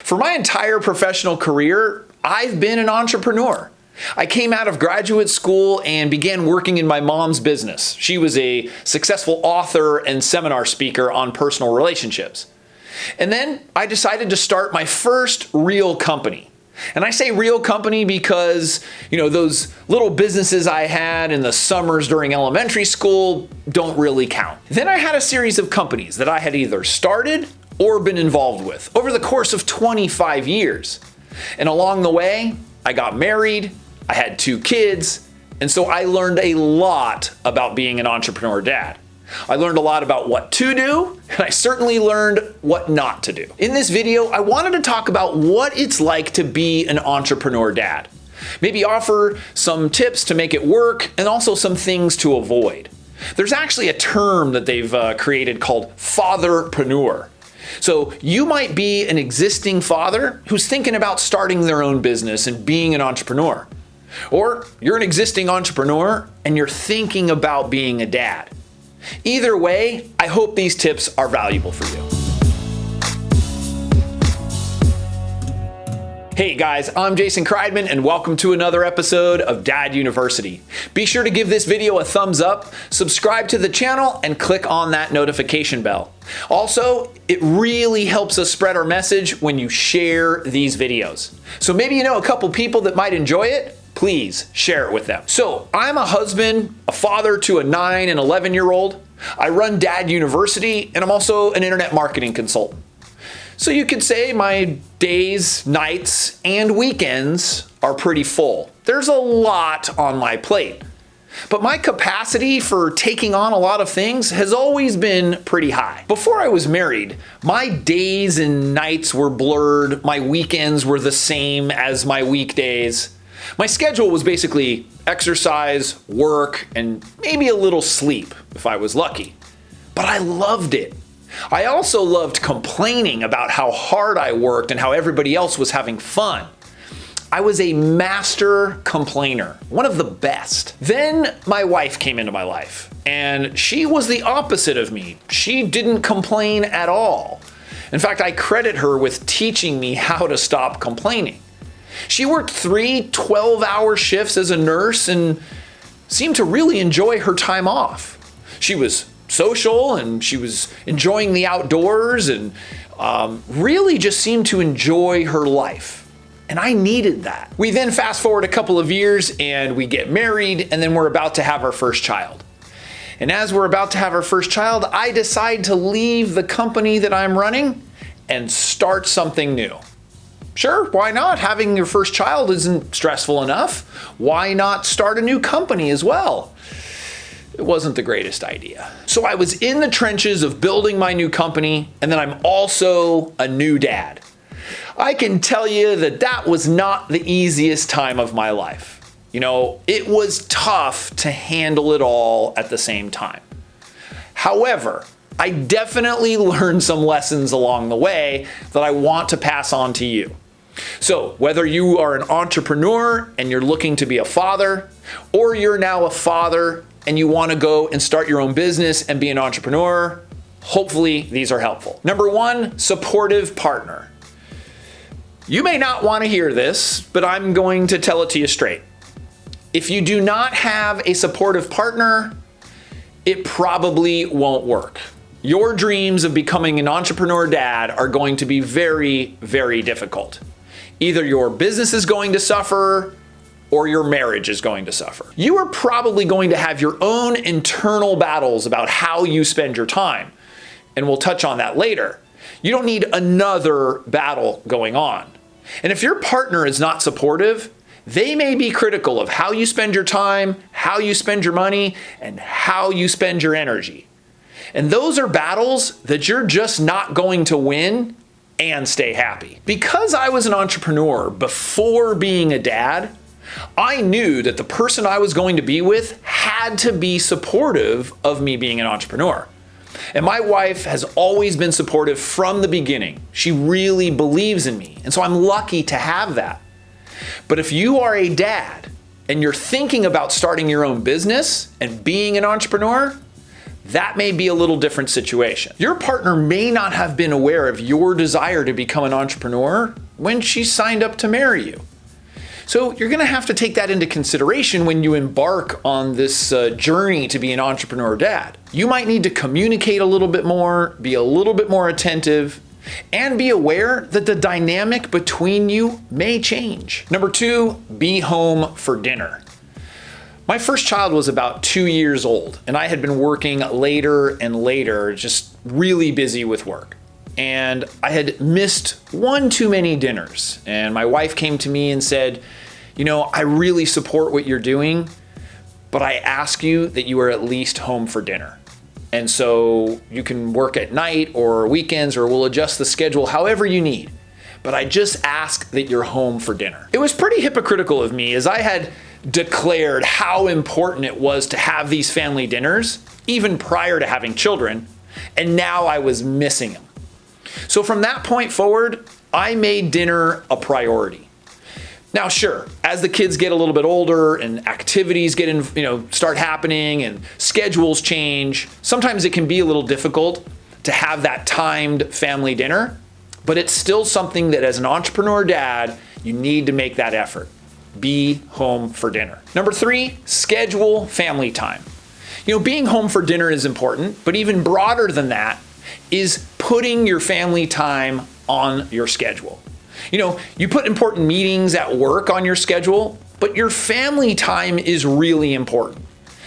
For my entire professional career, I've been an entrepreneur. I came out of graduate school and began working in my mom's business. She was a successful author and seminar speaker on personal relationships. And then I decided to start my first real company. And I say real company because, those little businesses I had in the summers during elementary school don't really count. Then I had a series of companies that I had either started or been involved with over the course of 25 years. And along the way, I got married, I had 2 kids, and so I learned a lot about being an entrepreneur dad. I learned a lot about what to do, and I certainly learned what not to do. In this video, I wanted to talk about what it's like to be an entrepreneur dad. Maybe offer some tips to make it work, and also some things to avoid. There's actually a term that they've created called fatherpreneur. So you might be an existing father who's thinking about starting their own business and being an entrepreneur. Or you're an existing entrepreneur and you're thinking about being a dad. Either way, I hope these tips are valuable for you. Hey guys, I'm Jason Kreidman and welcome to another episode of Dad University. Be sure to give this video a thumbs up, subscribe to the channel, and click on that notification bell. Also, it really helps us spread our message when you share these videos. So maybe you know a couple people that might enjoy it. Please share it with them. So I'm a husband, a father to a 9 and 11-year-old. I run Dad University, and I'm also an internet marketing consultant. So you could say my days, nights, and weekends are pretty full. There's a lot on my plate. But my capacity for taking on a lot of things has always been pretty high. Before I was married, my days and nights were blurred. My weekends were the same as my weekdays. My schedule was basically exercise, work, and maybe a little sleep if I was lucky. But I loved it. I also loved complaining about how hard I worked and how everybody else was having fun. I was a master complainer, one of the best. Then my wife came into my life, and she was the opposite of me. She didn't complain at all. In fact, I credit her with teaching me how to stop complaining. She worked 3 12-hour shifts as a nurse and seemed to really enjoy her time off. She was social and she was enjoying the outdoors and really just seemed to enjoy her life. And I needed that. We then fast forward a couple of years and we get married, and then we're about to have our first child. And as we're about to have our first child, I decide to leave the company that I'm running and start something new. Sure, why not? Having your first child isn't stressful enough. Why not start a new company as well? It wasn't the greatest idea. So I was in the trenches of building my new company, and then I'm also a new dad. I can tell you that that was not the easiest time of my life. It was tough to handle it all at the same time. However, I definitely learned some lessons along the way that I want to pass on to you. So whether you are an entrepreneur and you're looking to be a father, or you're now a father and you want to go and start your own business and be an entrepreneur, hopefully these are helpful. Number 1, supportive partner. You may not want to hear this, but I'm going to tell it to you straight. If you do not have a supportive partner, it probably won't work. Your dreams of becoming an entrepreneur dad are going to be very, very difficult. Either your business is going to suffer or your marriage is going to suffer. You are probably going to have your own internal battles about how you spend your time, and we'll touch on that later. You don't need another battle going on. And if your partner is not supportive, they may be critical of how you spend your time, how you spend your money, and how you spend your energy. And those are battles that you're just not going to win and stay happy. Because I was an entrepreneur before being a dad, I knew that the person I was going to be with had to be supportive of me being an entrepreneur. And my wife has always been supportive from the beginning. She really believes in me. And so I'm lucky to have that. But if you are a dad and you're thinking about starting your own business and being an entrepreneur, that may be a little different situation. Your partner may not have been aware of your desire to become an entrepreneur when she signed up to marry you. So you're going to have to take that into consideration when you embark on this journey to be an entrepreneur dad. You might need to communicate a little bit more, be a little bit more attentive, and be aware that the dynamic between you may change. Number 2, be home for dinner. My first child was about 2 years old, and I had been working later and later, just really busy with work. And I had missed one too many dinners. And my wife came to me and said, I really support what you're doing, but I ask you that you are at least home for dinner. And so you can work at night or weekends, or we'll adjust the schedule however you need. But I just ask that you're home for dinner. It was pretty hypocritical of me, as I had declared how important it was to have these family dinners, even prior to having children, and now I was missing them. So from that point forward, I made dinner a priority. Now, sure, as the kids get a little bit older and activities start happening and schedules change, sometimes it can be a little difficult to have that timed family dinner, but it's still something that as an entrepreneur dad, you need to make that effort. Be home for dinner. Number 3, schedule family time. Being home for dinner is important, but even broader than that is putting your family time on your schedule. You put important meetings at work on your schedule, but your family time is really important.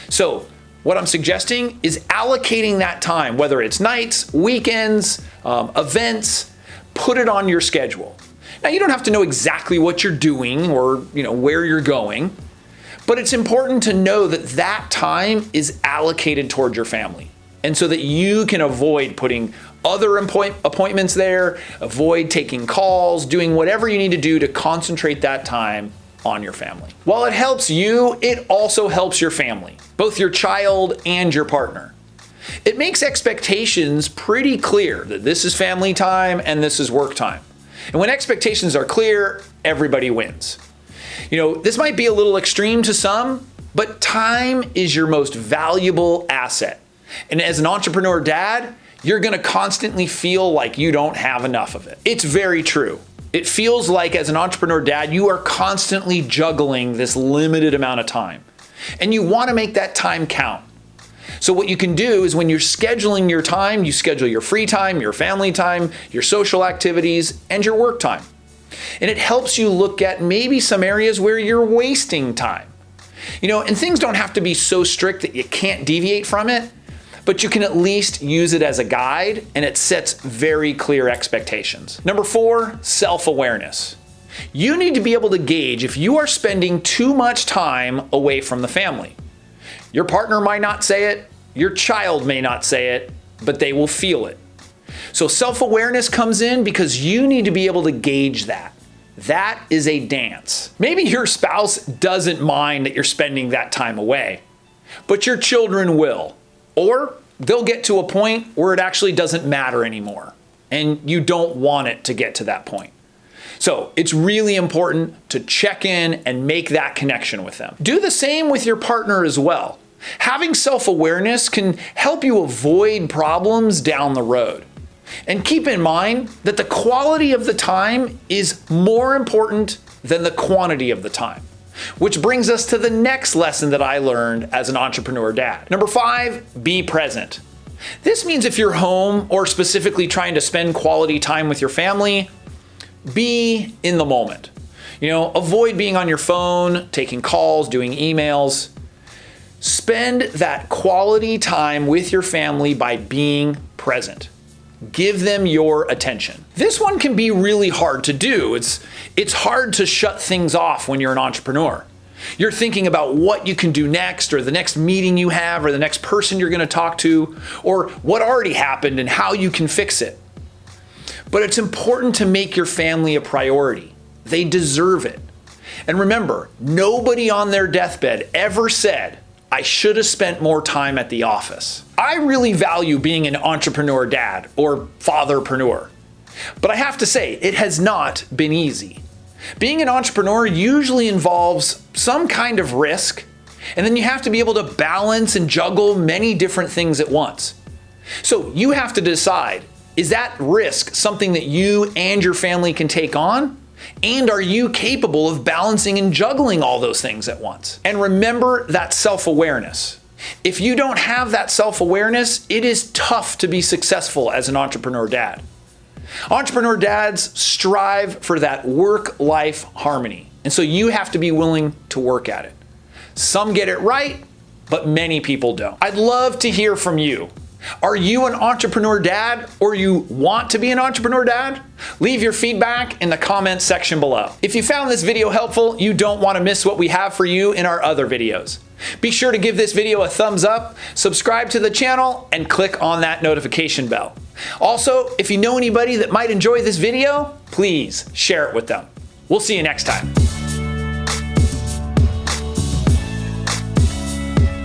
So what I'm suggesting is allocating that time, whether it's nights, weekends, events, put it on your schedule. Now, you don't have to know exactly what you're doing or where you're going, but it's important to know that that time is allocated toward your family. And so that you can avoid putting other appointments there, avoid taking calls, doing whatever you need to do to concentrate that time on your family. While it helps you, it also helps your family, both your child and your partner. It makes expectations pretty clear that this is family time and this is work time. And when expectations are clear, everybody wins. This might be a little extreme to some, but time is your most valuable asset. And as an entrepreneur dad, you're going to constantly feel like you don't have enough of it. It's very true. It feels like as an entrepreneur dad, you are constantly juggling this limited amount of time. And you want to make that time count. So what you can do is when you're scheduling your time, you schedule your free time, your family time, your social activities, and your work time. And it helps you look at maybe some areas where you're wasting time. And things don't have to be so strict that you can't deviate from it, but you can at least use it as a guide, and it sets very clear expectations. Number 4, self-awareness. You need to be able to gauge if you are spending too much time away from the family. Your partner might not say it, your child may not say it, but they will feel it. So self-awareness comes in because you need to be able to gauge that. That is a dance. Maybe your spouse doesn't mind that you're spending that time away, but your children will. Or they'll get to a point where it actually doesn't matter anymore, and you don't want it to get to that point. So it's really important to check in and make that connection with them. Do the same with your partner as well. Having self-awareness can help you avoid problems down the road. And keep in mind that the quality of the time is more important than the quantity of the time. Which brings us to the next lesson that I learned as an entrepreneur dad. Number 5, be present. This means if you're home or specifically trying to spend quality time with your family, be in the moment. Avoid being on your phone, taking calls, doing emails. Spend that quality time with your family by being present. Give them your attention. This one can be really hard to do. It's hard to shut things off when you're an entrepreneur. You're thinking about what you can do next, or the next meeting you have, or the next person you're going to talk to, or what already happened and how you can fix it. But it's important to make your family a priority. They deserve it. And remember, nobody on their deathbed ever said, I should have spent more time at the office. I really value being an entrepreneur dad or fatherpreneur. But I have to say, it has not been easy. Being an entrepreneur usually involves some kind of risk, And then you have to be able to balance and juggle many different things at once. So you have to decide, is that risk something that you and your family can take on? And are you capable of balancing and juggling all those things at once? And remember that self-awareness. If you don't have that self-awareness, it is tough to be successful as an entrepreneur dad. Entrepreneur dads strive for that work-life harmony. And so you have to be willing to work at it. Some get it right, but many people don't. I'd love to hear from you. Are you an entrepreneur dad, or you want to be an entrepreneur dad? Leave your feedback in the comments section below. If you found this video helpful, you don't want to miss what we have for you in our other videos. Be sure to give this video a thumbs up, subscribe to the channel, and click on that notification bell. Also, if you know anybody that might enjoy this video, please share it with them. We'll see you next time.